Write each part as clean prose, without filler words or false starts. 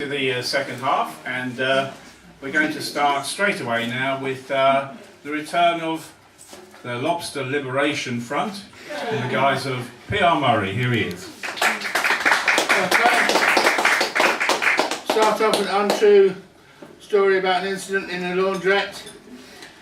the second half, and we're going to start straight away now with the return of the Lobster Liberation Front in the guise of P.R. Murray. Here he is. Okay. Start off with an untrue story about an incident in a laundrette.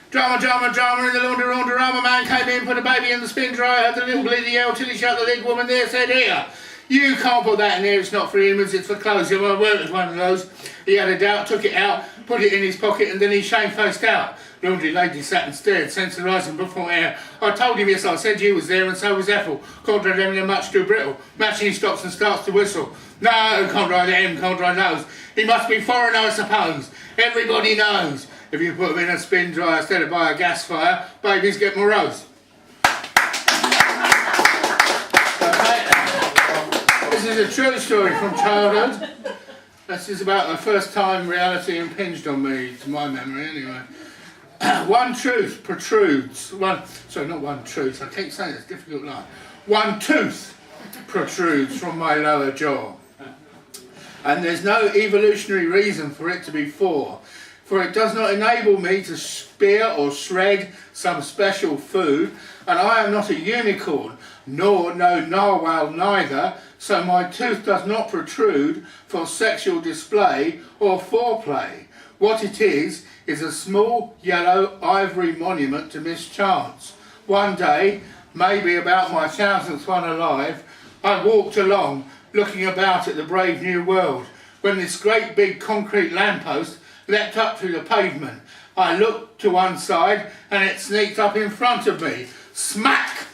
Drama in the laundroma. Man came in, put a baby in the spin dryer, had the little bleedy yell till he shut the lid. Woman there said, "Here, you can't put that in here, it's not for humans, it's for clothes." Well, I worked with one of those. He had a doubt, took it out, put it in his pocket, and then he shamefaced out. Laundry lady sat and stared, sensorising before air. I told him, yes, I said you was there, and so was Ethel. Can't dry them, they're much too brittle. Matching, he stops and starts to whistle. No, can't dry them, can't dry those. He must be foreign, I suppose. Everybody knows. If you put them in a spin dryer instead of by a gas fire, babies get morose. This is a true story from childhood. This is about the first time reality impinged on me, to my memory anyway. One truth protrudes. Not one truth, I keep saying it's a difficult line. One tooth protrudes from my lower jaw. And there's no evolutionary reason for it to be four. For it does not enable me to spear or shred some special food, and I am not a unicorn, nor no narwhal neither, so my tooth does not protrude for sexual display or foreplay. What it is a small yellow ivory monument to mischance. One day, maybe about my 1000th one alive, I walked along, looking about at the brave new world, when this great big concrete lamppost leapt up through the pavement. I looked to one side and it sneaked up in front of me. Smack!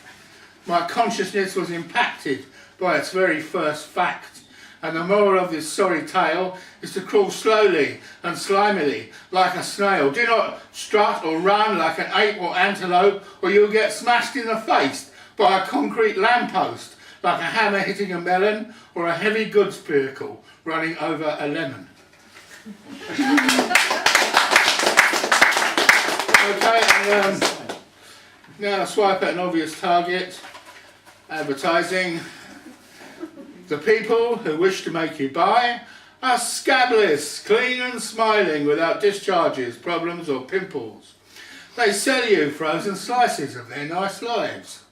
My consciousness was impacted by its very first fact. And the moral of this sorry tale is to crawl slowly and slimily like a snail. Do not strut or run like an ape or antelope, or you'll get smashed in the face by a concrete lamppost, like a hammer hitting a melon or a heavy goods vehicle running over a lemon. Okay, and now swipe at an obvious target. Advertising. The people who wish to make you buy are scabless, clean and smiling, without discharges, problems or pimples. They sell you frozen slices of their nice lives.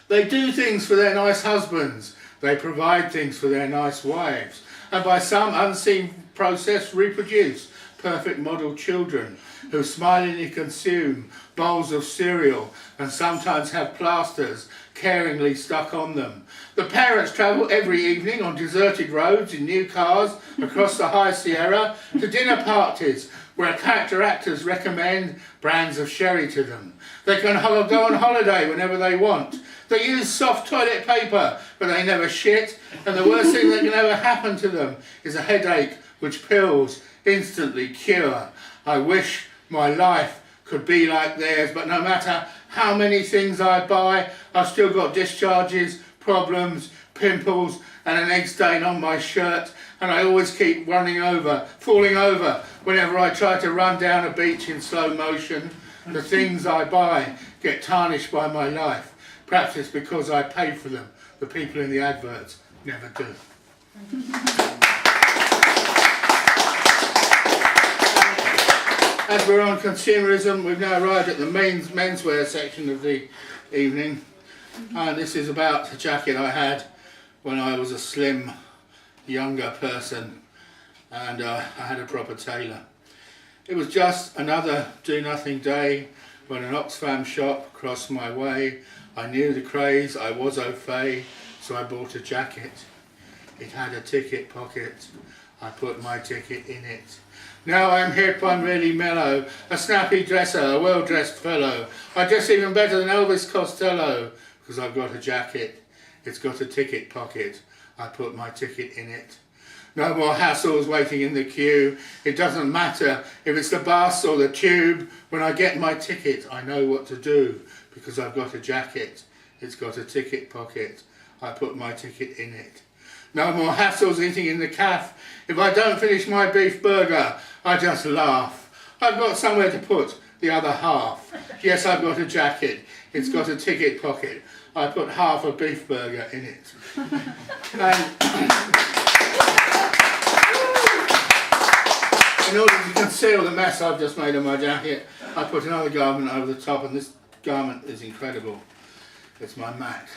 They do things for their nice husbands. They provide things for their nice wives. And by some unseen process reproduce perfect model children who smilingly consume bowls of cereal and sometimes have plasters caringly stuck on them. The parents travel every evening on deserted roads in new cars across the High Sierra to dinner parties where character actors recommend brands of sherry to them. They can go on holiday whenever they want. They use soft toilet paper, but they never shit, and the worst thing that can ever happen to them is a headache which pills instantly cure. I wish my life could be like theirs, but no matter how many things I buy, I've still got discharges, problems, pimples, and an egg stain on my shirt, and I always keep falling over whenever I try to run down a beach in slow motion. The things I buy get tarnished by my life. Perhaps it's because I paid for them. The people in the adverts never do. As we're on consumerism, we've now arrived at the menswear section of the evening. And this is about a jacket I had when I was a slim, younger person, and I had a proper tailor. It was just another do-nothing day when an Oxfam shop crossed my way. I knew the craze, I was au fait, so I bought a jacket. It had a ticket pocket. I put my ticket in it. Now I'm hip, I'm really mellow, a snappy dresser, a well-dressed fellow. I dress even better than Elvis Costello, because I've got a jacket. It's got a ticket pocket. I put my ticket in it. No more hassles waiting in the queue. It doesn't matter if it's the bus or the tube. When I get my ticket, I know what to do, because I've got a jacket. It's got a ticket pocket. I put my ticket in it. No more hassles eating in the cafe. If I don't finish my beef burger, I just laugh. I've got somewhere to put the other half. Yes, I've got a jacket. It's got a ticket pocket. I put half a beef burger in it. And in order to conceal the mess I've just made on my jacket, I put another garment over the top, and this garment is incredible. It's my Mac.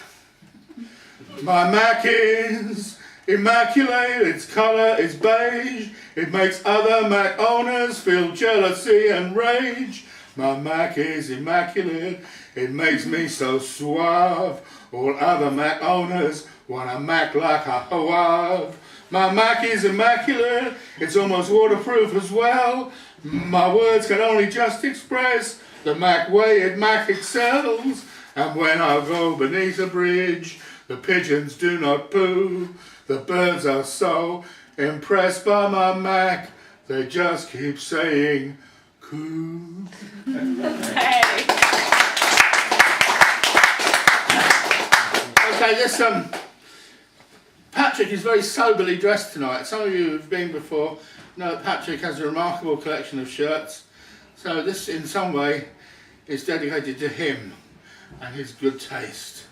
My Mac is immaculate, its colour is beige. It makes other Mac owners feel jealousy and rage. My Mac is immaculate, it makes me so suave. All other Mac owners want a Mac like a Huawei. My Mac is immaculate, it's almost waterproof as well. My words can only just express the Mac way it Mac excels. And when I go beneath a bridge, the pigeons do not poo. The birds are so impressed by my Mac, they just keep saying, coo. Hey. Okay, this Patrick is very soberly dressed tonight. Some of you who've been before know that Patrick has a remarkable collection of shirts. So this, in some way, is dedicated to him and his good taste.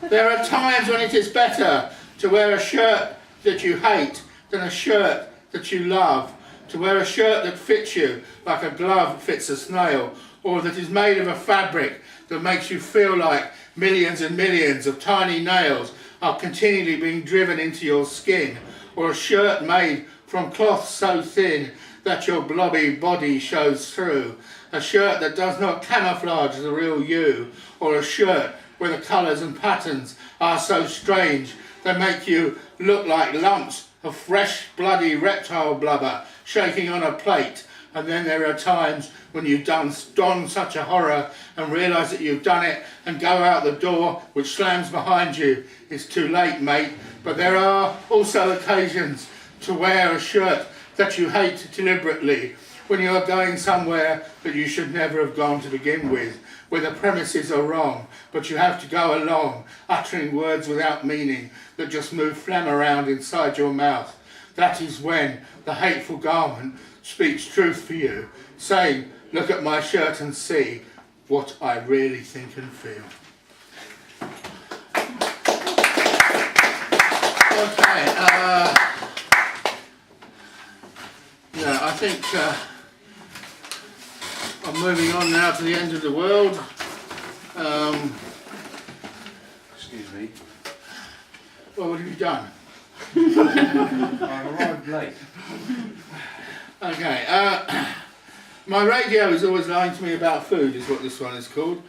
There are times when it is better to wear a shirt that you hate than a shirt that you love. To wear a shirt that fits you like a glove fits a snail, or that is made of a fabric that makes you feel like millions and millions of tiny nails are continually being driven into your skin, or a shirt made from cloth so thin that your blobby body shows through, a shirt that does not camouflage the real you, or a shirt where the colours and patterns are so strange they make you look like lumps of fresh bloody reptile blubber shaking on a plate. And then there are times when you don such a horror and realise that you've done it and go out the door, which slams behind you. It's too late, mate. But there are also occasions to wear a shirt that you hate deliberately, when you are going somewhere that you should never have gone to begin with, where the premises are wrong, but you have to go along, uttering words without meaning that just move phlegm around inside your mouth. That is when the hateful garment speaks truth for you, saying, look at my shirt and see what I really think and feel. Okay, yeah, I think I'm moving on now to the end of the world. Excuse me. Well, what have you done? I arrived late. Okay, my radio is always lying to me about food, is what this one is called.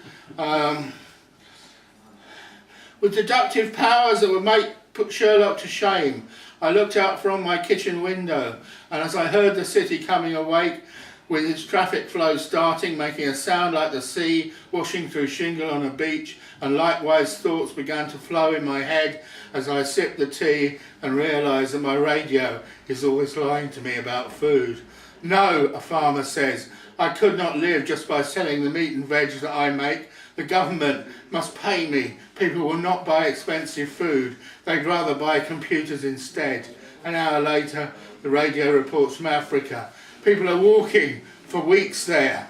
With deductive powers that would put Sherlock to shame, I looked out from my kitchen window, and as I heard the city coming awake, with its traffic flow starting, making a sound like the sea washing through shingle on a beach, and likewise thoughts began to flow in my head as I sipped the tea and realised that my radio is always lying to me about food. No, a farmer says, I could not live just by selling the meat and veg that I make. The government must pay me. People will not buy expensive food. They'd rather buy computers instead. An hour later, the radio reports from Africa. People are walking for weeks there,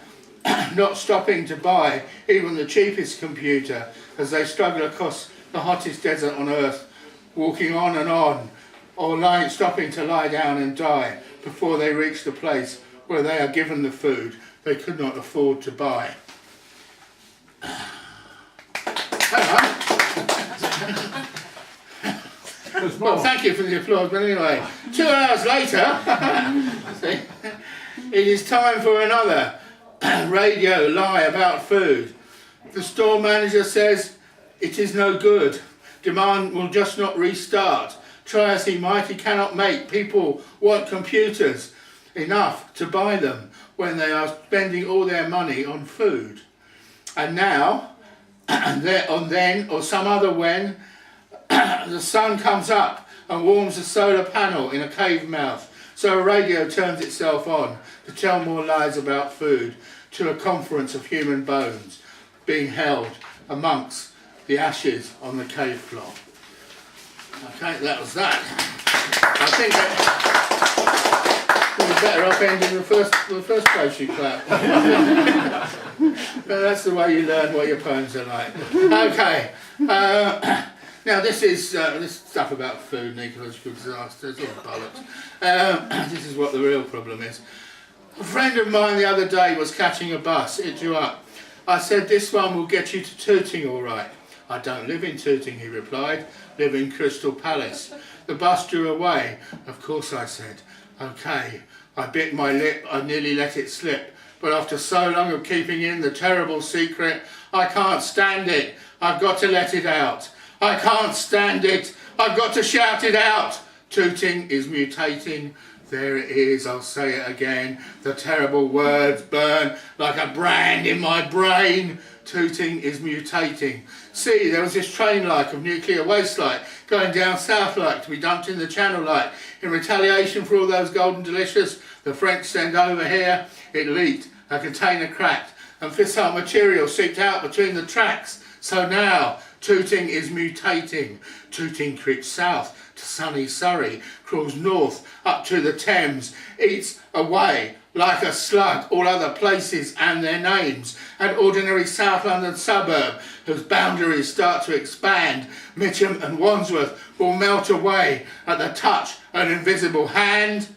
not stopping to buy even the cheapest computer, as they struggle across the hottest desert on earth, walking on, or stopping to lie down and die before they reach the place where they are given the food they could not afford to buy. Well, thank you for the applause, but anyway, 2 hours later, it is time for another radio lie about food. The store manager says it is no good. Demand will just not restart. Try as he might, he cannot make. People want computers enough to buy them when they are spending all their money on food. And now, or some other when, the sun comes up and warms a solar panel in a cave mouth. So a radio turns itself on to tell more lies about food, to a conference of human bones being held amongst the ashes on the cave floor. Okay, that was that. I think that we're better off ending the first place you clap. But that's the way you learn what your poems are like. Okay. Now this is this stuff about food and ecological disasters, all bollocks. This is what the real problem is. A friend of mine the other day was catching a bus, it drew up. I said, this one will get you to Tooting all right. I don't live in Tooting, he replied, live in Crystal Palace. The bus drew away. Of course, I said, okay. I bit my lip, I nearly let it slip. But after so long of keeping in the terrible secret, I can't stand it. I've got to let it out. I can't stand it. I've got to shout it out. Tooting is mutating. There it is, I'll say it again. The terrible words burn like a brand in my brain. Tooting is mutating. See, there was this train like of nuclear waste like going down south like to be dumped in the channel like. In retaliation for all those golden delicious the French sent over here, it leaked, a container cracked, and fissile material seeped out between the tracks. So now, Tooting is mutating. Tooting creeps south to sunny Surrey, crawls north up to the Thames, eats away like a slug all other places and their names. An ordinary South London suburb whose boundaries start to expand. Mitcham and Wandsworth will melt away at the touch of an invisible hand.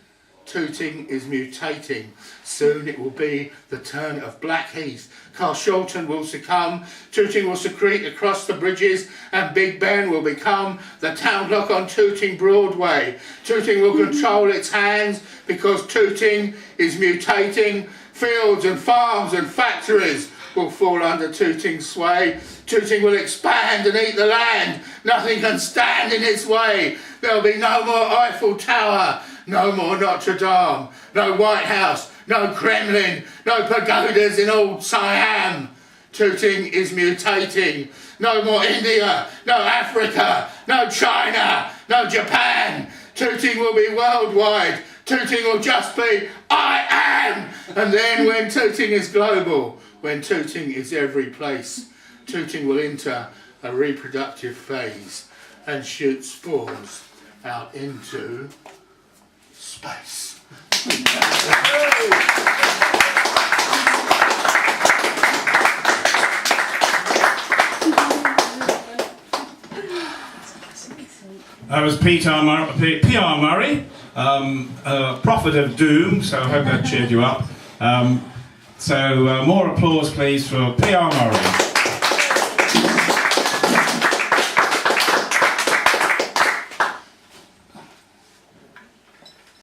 Tooting is mutating. Soon it will be the turn of Blackheath. Carshalton will succumb. Tooting will secrete across the bridges, and Big Ben will become the town clock on Tooting Broadway. Tooting will control its hands because Tooting is mutating. Fields and farms and factories will fall under Tooting's sway. Tooting will expand and eat the land. Nothing can stand in its way. There'll be no more Eiffel Tower, no more Notre Dame, no White House, no Kremlin, no pagodas in old Siam. Tooting is mutating. No more India, no Africa, no China, no Japan. Tooting will be worldwide. Tooting will just be, I am. And then when Tooting is global, when Tooting is every place, Tooting will enter a reproductive phase and shoot spores out into space. That was P.R. Murray, a prophet of doom, so I hope that cheered you up. More applause please for P.R. Murray.